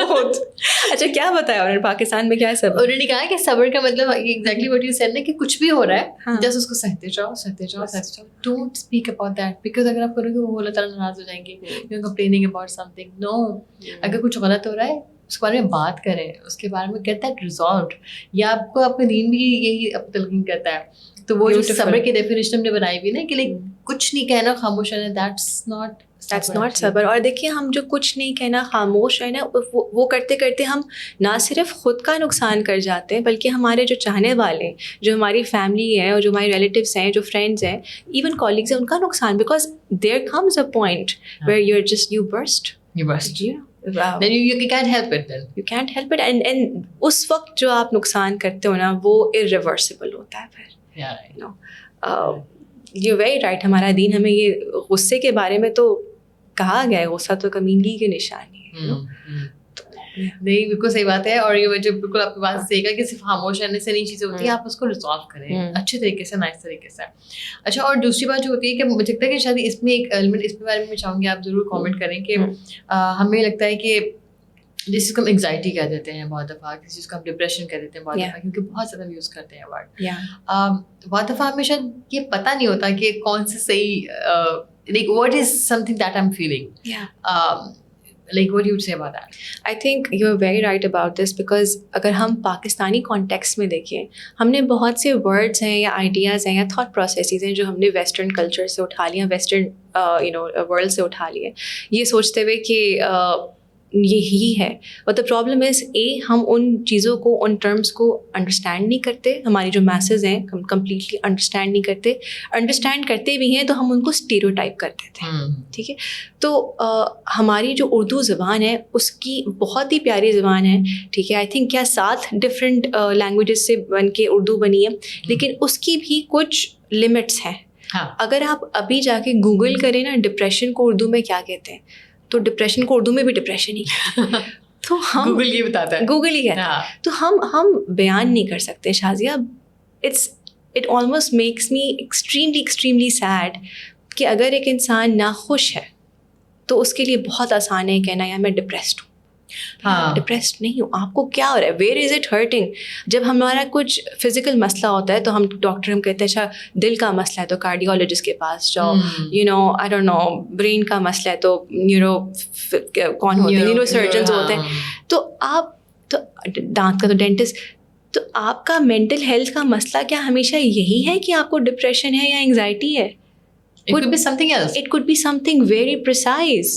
اور.
اچھا کیا بتایا انہوں نے پاکستان میں کیا ہے صبر؟
انہوں نے کہا کہ صبر کا مطلب ایگزیکٹلی واٹ یو سیڈ نا کہ کچھ بھی ہو رہا ہے جسٹ اس کو سہتے جاؤ. Don't speak about that because اگر آپ کرو گے وہ اللہ تعالیٰ ناراض ہو جائیں گے. You are complaining about something. No, اگر کچھ غلط ہو رہا ہے اس کے بارے میں بات کریں, اس کے بارے میں گیٹ دیٹ ریزالوڈ. یا آپ کو آپ کا دین بھی یہی تلقین کرتا ہے. تو وہ جو صبر کی ڈیفینیشن ہم نے بنائی ہوئی نا کہ لائک کچھ نہیں کہنا, خاموش رہنا, دیٹس
ناٹ صبر. اور دیکھیے ہم جو کچھ نہیں کہنا, خاموش رہنا, وہ کرتے کرتے ہم نہ صرف خود کا نقصان کر جاتے ہیں بلکہ ہمارے جو چاہنے والے ہیں, جو ہماری فیملی ہے اور جو ہماری ریلیٹیوس ہیں, جو فرینڈس ہیں, ایون کالیگس ہیں, ان کا نقصان. Because there comes a point where U burst.
Then you can't help it then.
You can't help it and اس وقت جو آپ نقصان کرتے ہو نا وہ irreversible ہوتا ہے پھر.
Yeah, right.
You know, you're very right. ہمارا دین ہمیں یہ غصے کے بارے میں تو کہا گیا ہے, غصہ تو کمینگی کی نشانی ہے.
نہیں بالکل صحیح بات ہے. اور یہ جو بالکل آپ کی بات صحیح ہے کہ صرف خاموش رہنے سے نہیں چیزیں ہوتی ہیں, آپ اس کو ریزالو کریں اچھے طریقے سے, نائس طریقے سے. اچھا, اور دوسری بات جو ہوتی ہے کہ مجھے لگتا ہے کہ شاید اس میں ایک ایلیمنٹ اس کے بارے میں میں چاہوں گی آپ ضرور کامنٹ کریں کہ ہمیں لگتا ہے کہ جس کو ہم انگزائٹی کہہ دیتے ہیں بہت دفعہ, کسی چیز کو ہم ڈپریشن کہہ دیتے ہیں بہت دفعہ, کیونکہ بہت زیادہ یوز کرتے ہیں ورڈ. بہت دفعہ ہمیں شاید یہ پتہ نہیں ہوتا کہ کون سے صحیح like what is some thing that I am feeling. Like what you would say about that?
I think you're very right about this because اگر ہم پاکستانی کانٹیکسٹ میں دیکھیں, ہم نے بہت سے ورڈس ہیں یا آئیڈیاز ہیں یا تھاٹ پروسیسز ہیں جو ہم نے ویسٹرن کلچر سے اٹھا لیا, ویسٹرن ورلڈ سے اٹھا لیے, یہ سوچتے ہوئے کہ یہی ہے. بٹ دا پرابلم از ہم ان چیزوں کو, ان ٹرمس کو انڈرسٹینڈ نہیں کرتے. ہماری جو میسز ہیں کمپلیٹلی انڈرسٹینڈ نہیں کرتے. انڈرسٹینڈ کرتے بھی ہیں تو ہم ان کو اسٹیریوٹائپ کر دیتے ہیں. ٹھیک ہے, تو ہماری جو اردو زبان ہے اس کی بہت ہی پیاری زبان ہے. ٹھیک ہے, آئی تھنک کیا 7 ڈفرینٹ لینگویجز سے بن کے اردو بنی ہے, لیکن اس کی بھی کچھ لمٹس ہیں. اگر آپ ابھی جا کے گوگل کریں نا ڈپریشن کو اردو میں کیا کہتے ہیں, تو ڈپریشن کو اردو میں بھی ڈپریشن ہی تو ہم
گوگل یہ بتاتا ہے,
گوگل ہی کہتا ہے. تو ہم بیان نہیں کر سکتے Shazia. It almost makes me extremely sad کہ اگر ایک انسان ناخوش ہے تو اس کے لیے بہت آسان ہے کہنا یا میں ڈپریسڈ ہوں. ڈپریسڈ نہیں ہوں, آپ کو کیا ہو رہا ہے, ویئر از اٹ ہرٹنگ. جب ہمارا کچھ فزیکل مسئلہ ہوتا ہے تو ہم ڈاکٹر ہم کہتے ہیں اچھا دل کا مسئلہ ہے تو کارڈیولوجسٹ کے پاس جاؤ, آئی ڈونٹ نو برین کا مسئلہ ہے تو کون ہوتے ہیں, نیورو سرجنز ہوتے ہیں. تو آپ تو دانت کا تو ڈینٹسٹ. تو آپ کا مینٹل ہیلتھ کا مسئلہ کیا ہمیشہ یہی ہے کہ آپ کو ڈپریشن ہے یا انگزائٹی ہے؟
It could be something else.
It could be something very precise.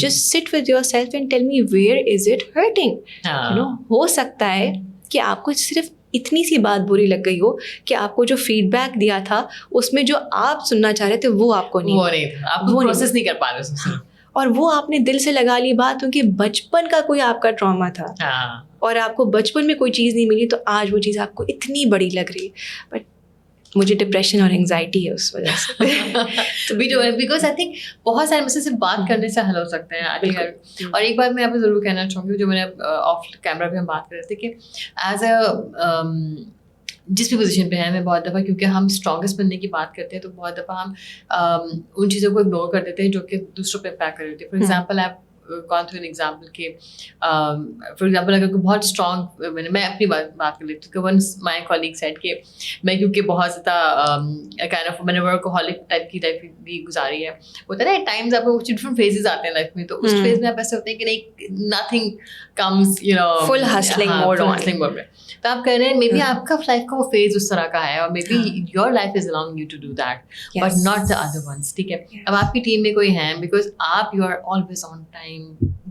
Just sit with yourself and tell me where is it hurting. ہو سکتا ہے کہ آپ کو صرف اتنی سی بات بری لگ گئی ہو کہ آپ کو جو فیڈ بیک دیا تھا اس میں جو آپ سننا چاہ رہے تھے وہ آپ کو نہیں
تھا, آپ پروسیس نہیں کر پا رہے,
اور وہ آپ نے دل سے لگا لی بات کیونکہ بچپن کا کوئی آپ کا ٹراما تھا اور آپ کو بچپن میں کوئی چیز نہیں ملی تو آج وہ چیز آپ کو اتنی بڑی لگ رہی. بٹ مجھے ڈپریشن اور انگزائٹی ہے اس وجہ سے.
تو بھی جو ہے بیکاز آئی تھنک بہت سارے مسئلے سے بات کرنے سے حل ہو سکتے ہیں. اور ایک بات میں آپ کو ضرور کہنا چاہوں گی, جو میں نے آف کیمرہ پہ ہم بات کر رہے تھے کہ ایز اے جس بھی پوزیشن پہ ہیں, میں بہت دفعہ کیونکہ ہم اسٹرانگسٹ بننے کی بات کرتے ہیں تو بہت دفعہ ہم ان چیزوں کو اگنور کر دیتے ہیں جو کہ دوسروں پہ امپیکٹ کر دیتے ہیں. فار ایگزامپل آپ gone through an example کہ for example اگر کوئی بہت اسٹرانگ, میں اپنی بات کر لیتی ہوں کہ once my colleague said کہ میں کیونکہ بہت زیادہ kind of میں نے workaholic ٹائپ کی لائف بھی گزاری ہے. ہوتا ہے نا ٹائمز آپ کو کچھ ڈفرنٹ فیزز آتے ہیں لائف میں, تو اس فیز میں آپ ایسے ہوتے ہیں کہ نہیں nothing comes
full hustling mode
on. تو آپ کہہ رہے ہیں مے بی آپ کا لائف کا وہ فیز اس طرح کا ہے اور maybe your life is allowing you to do that but not the other ones. ٹھیک ہے, اب آپ کی ٹیم میں کوئی ہے بیکاز آپ you are always on time,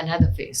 another phase.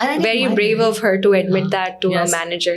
And I didn't
Very
mind
brave
that.
of her to admit that to
Yes.
a manager.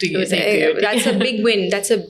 to you.
That's a big win. That's a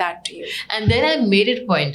that to you.
And then I made it point.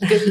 Because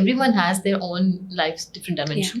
everyone has their own life's different dimension.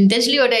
intentionally what I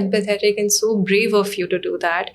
empathetic and so brave of you to do that.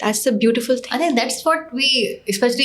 That's the beautiful thing.
I think that's what we, especially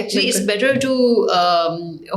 actually it's better to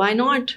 why not?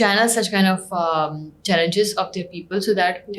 channel such kind of challenges of their people so that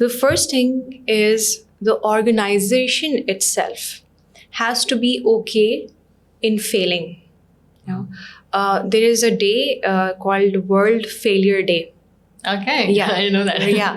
The first thing is the organization itself has to be okay in failing. You know, there is a day called World Failure Day.
Okay,
yeah,
I know that.
Yeah.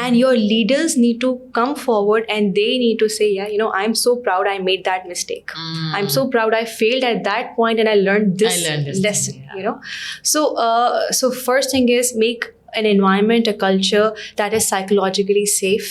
And your leaders need to come forward and they need to say, yeah, you know, I'm so proud I made that mistake. I'm so proud I failed at that point and I learned this lesson, you know. So first thing is make an environment, a culture that is psychologically safe.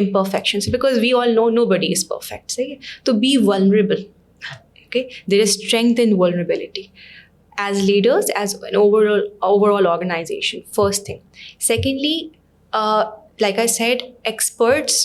imperfections because we all know nobody is perfect. So be vulnerable. Okay, there is strength in vulnerability. As leaders, as an overall organization. First thing. Secondly, like I said, experts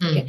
Okay,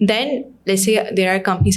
Then let's say there are companies,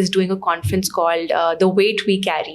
is doing a conference called The Weight We Carry.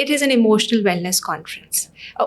it is an emotional wellness conference.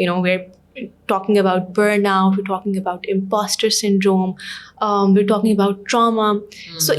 you know, we're talking about burnout, we're talking about imposter syndrome, we're talking about trauma. So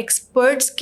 experts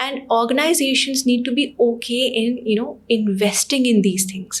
And organizations need to be okay in, you know, investing in these things.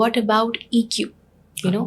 what about EQ, you know,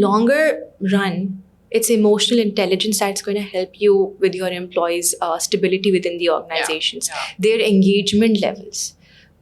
longer run it's emotional intelligence that's going to help you with your employees' stability within the organizations, their engagement levels.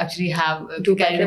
actually have to carry the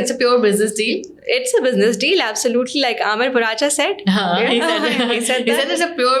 it's a pure business deal.
It's a business deal, absolutely, like Amar Paracha said.
He said it's a pure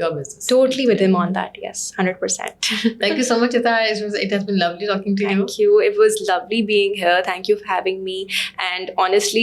your business.
Totally with him on that, yes, 100%.
Thank you so much, Ita. It has been lovely talking to you.
Thank you. It was lovely being here. Thank you for having me. And honestly,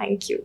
Thank you.